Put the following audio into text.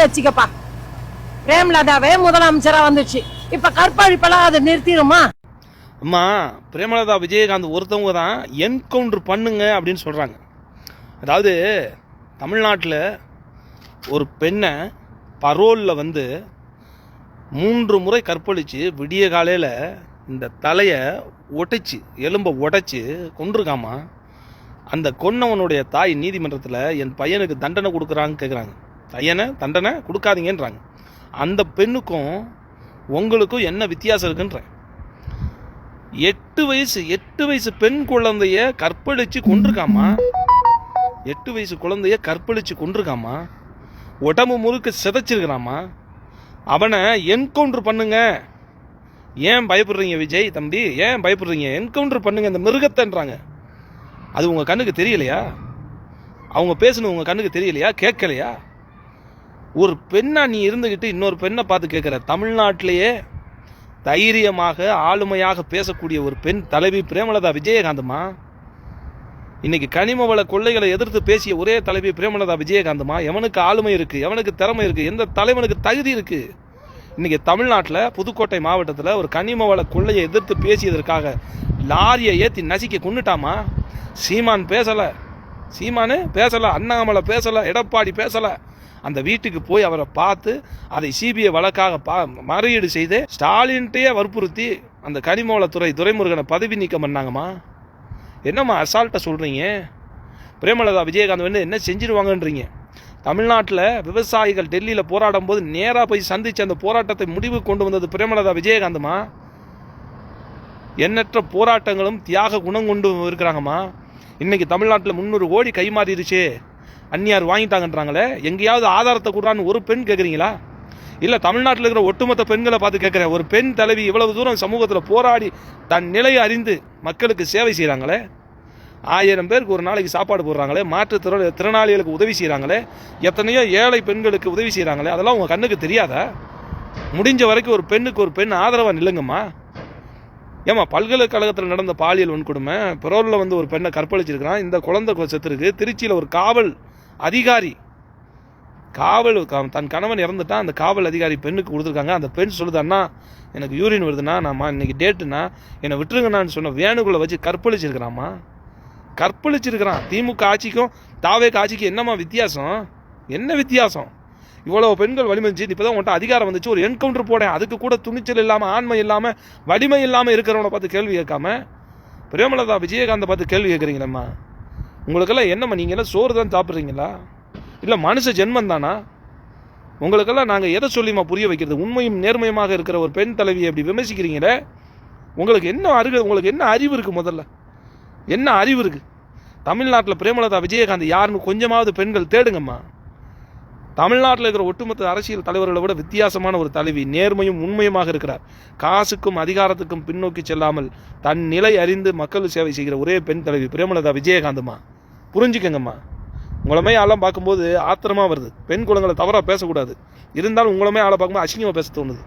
வச்சுக்கப்பா. பிரேமலதாவே முதலமைச்சரா வந்துச்சு. இப்ப கற்பழிப்பெல்லாம் அதை நிறுத்திடுமா? அம்மா, பிரேமலதா விஜயகாந்த் ஒருத்தவங்க தான் என்கவுண்டர் பண்ணுங்க அப்படின்னு சொல்கிறாங்க. அதாவது தமிழ்நாட்டில் ஒரு பெண்ணை பரோலில் வந்து 3 முறை கற்பழித்து விடிய காலையில் இந்த தலையை உடைச்சி எலும்பை உடைச்சி கொண்டிருக்காமா. அந்த கொன்னவனுடைய தாய் நீதிமன்றத்தில் என் பையனுக்கு தண்டனை கொடுக்குறாங்க கேட்குறாங்க. பையனை தண்டனை கொடுக்காதீங்கன்றாங்க. அந்த பெண்ணுக்கும் உங்களுக்கும் என்ன வித்தியாசம் இருக்குன்றேன். 8 வயசு பெண் குழந்தைய கற்பழிச்சு கொண்டிருக்காமா. 8 வயசு குழந்தைய கற்பழிச்சு கொண்டிருக்காமா. உடம்பு முழுக்க சிதைச்சிருக்கிறாமா. அவனை என்கவுண்டர் பண்ணுங்க. ஏன் பயப்படுறீங்க விஜய் தம்பி? ஏன் பயப்படுறீங்க? என்கவுண்டர் பண்ணுங்க இந்த மிருகத்தைன்றாங்க. அது உங்கள் கண்ணுக்கு தெரியலையா? அவங்க பேசணும் உங்கள் கண்ணுக்கு தெரியலையா? கேட்கலையா? ஒரு பெண்ணா நீ இருந்துக்கிட்டு இன்னொரு பெண்ணை பார்த்து கேட்குற. தமிழ்நாட்டிலேயே தைரியமாக ஆளுமையாக பேசக்கூடிய ஒரு பெண் தலைவி பிரேமலதா விஜயகாந்தமா. இன்னைக்கு கனிம வள கொள்ளைகளை எதிர்த்து பேசிய ஒரே தலைவி பிரேமலதா விஜயகாந்தமா. எவனுக்கு ஆளுமை இருக்குது? எவனுக்கு திறமை இருக்குது? எந்த தலைவனுக்கு தகுதி இருக்குது? இன்னைக்கு தமிழ்நாட்டில் புதுக்கோட்டை மாவட்டத்தில் ஒரு கனிம வள கொள்ளையை எதிர்த்து பேசியதற்காக லாரியை ஏற்றி நசுக்கி கொண்டுட்டாமா. சீமான் பேசலை, அண்ணாமலை பேசலை, எடப்பாடி பேசலை. அந்த வீட்டுக்கு போய் அவரை பார்த்து அதை சிபிஐ வழக்காக மறையீடு செய்து ஸ்டாலின்கிட்டே வற்புறுத்தி அந்த கனிமவளத்துறை துரைமுருகனை பதவி நீக்கம் பண்ணாங்கம்மா. என்னம்மா அசால்ட்டாக சொல்கிறீங்க? பிரேமலதா விஜயகாந்த் வந்து என்ன செஞ்சிருவாங்கன்றீங்க? தமிழ்நாட்டில் விவசாயிகள் டெல்லியில் போராடும் போது நேராக போய் சந்தித்து அந்த போராட்டத்தை முடிவு கொண்டு வந்தது பிரேமலதா விஜயகாந்தம்மா. எண்ணற்ற போராட்டங்களும் தியாக குணம் கொண்டு இருக்கிறாங்கம்மா. இன்னைக்கு தமிழ்நாட்டில் 300 கோடி கை மாறிடுச்சு, அந்நியார் வாங்கிட்டாங்கன்றாங்களே. எங்கேயாவது ஆதாரத்தை கொடுறான்னு ஒரு பெண் கேட்குறீங்களா? இல்லை தமிழ்நாட்டில் இருக்கிற ஒட்டுமொத்த பெண்களை பார்த்து கேட்குறேன். ஒரு பெண் தலைவி இவ்வளவு தூரம் சமூகத்தில் போராடி தன் நிலையை அறிந்து மக்களுக்கு சேவை செய்கிறாங்களே. 1000 பேருக்கு ஒரு நாளைக்கு சாப்பாடு போடுறாங்களே. திறனாளிகளுக்கு உதவி செய்கிறாங்களே. எத்தனையோ ஏழை பெண்களுக்கு உதவி செய்கிறாங்களே. அதெல்லாம் உங்கள் கண்ணுக்கு தெரியாதா? முடிஞ்ச வரைக்கும் ஒரு பெண்ணுக்கு ஒரு பெண் ஆதரவாக நில்லுங்கம்மா. ஏமா, பல்கலைக்கழகத்தில் நடந்த பாலியல் வன்கொடுமை, பரோலில் வந்து ஒரு பெண்ணை கற்பழிச்சிருக்கிறான். இந்த குழந்தை செத்துருக்கு. திருச்சியில் ஒரு காவல் அதிகாரி தன் கணவன் இறந்துட்டான். அந்த காவல் அதிகாரி பெண்ணுக்கு கொடுத்துருக்காங்க. அந்த பெண் சொல்லுது, அண்ணா எனக்கு யூரின் வருதுண்ணா, நான் இன்னைக்கு டேட்டுண்ணா என்னை விட்டுருங்கண்ணான்னு சொன்ன வேணுக்குள்ளே வச்சு கற்பழிச்சிருக்கிறாம்மா. திமுக ஆட்சிக்கும் தாவேக்கு ஆட்சிக்கும் என்னம்மா வித்தியாசம்? என்ன வித்தியாசம்? இவ்வளோ பெண்கள் வலிமைச்சு இப்போ தான் உன்ட்ட அதிகாரம் வந்துச்சு, ஒரு என்கவுண்டர் போடேன். அதுக்கு கூட துணிச்சல் இல்லாமல், ஆண்மை இல்லாமல், வலிமை இல்லாமல் இருக்கிறவனை பார்த்து கேள்வி கேட்காம பிரேமலதா விஜயகாந்தை பார்த்து கேள்வி கேட்குறீங்களம்மா. உங்களுக்கெல்லாம் என்னம்மா, நீங்கள் எல்லாம் சோறு தான் சாப்பிட்றீங்களா? இல்லை மனுஷ ஜென்மம் தானா? உங்களுக்கெல்லாம் நாங்கள் எதை சொல்லிமா புரிய வைக்கிறது? உண்மையும் நேர்மையுமாக இருக்கிற ஒரு பெண் தலைவியை அப்படி விமர்சிக்கிறீங்களே. உங்களுக்கு என்ன அறிவு இருக்குது? முதல்ல என்ன அறிவு இருக்குது? தமிழ்நாட்டில் பிரேமலதா விஜயகாந்த் யாருன்னு கொஞ்சமாவது பெண்கள் தேடுங்கம்மா. தமிழ்நாட்டில் இருக்கிற ஒட்டுமொத்த அரசியல் தலைவர்களை விட வித்தியாசமான ஒரு தலைவி, நேர்மையும் உண்மையுமாக இருக்கிறார். காசுக்கும் அதிகாரத்துக்கும் பின்னோக்கி செல்லாமல் தன் நிலை அறிந்து மக்கள் சேவை செய்கிற ஒரே பெண் தலைவி பிரேமலதா விஜயகாந்தம்மா. புரிஞ்சுக்கங்கம்மா. உங்களமே ஆளாம் பார்க்கும்போது ஆத்திரமாக வருது. பெண் குழந்தைகளை தவறாக பேசக்கூடாது. இருந்தாலும் உங்களமே ஆளை பார்க்கும்போது அசிங்கமாக பேச தோணுது.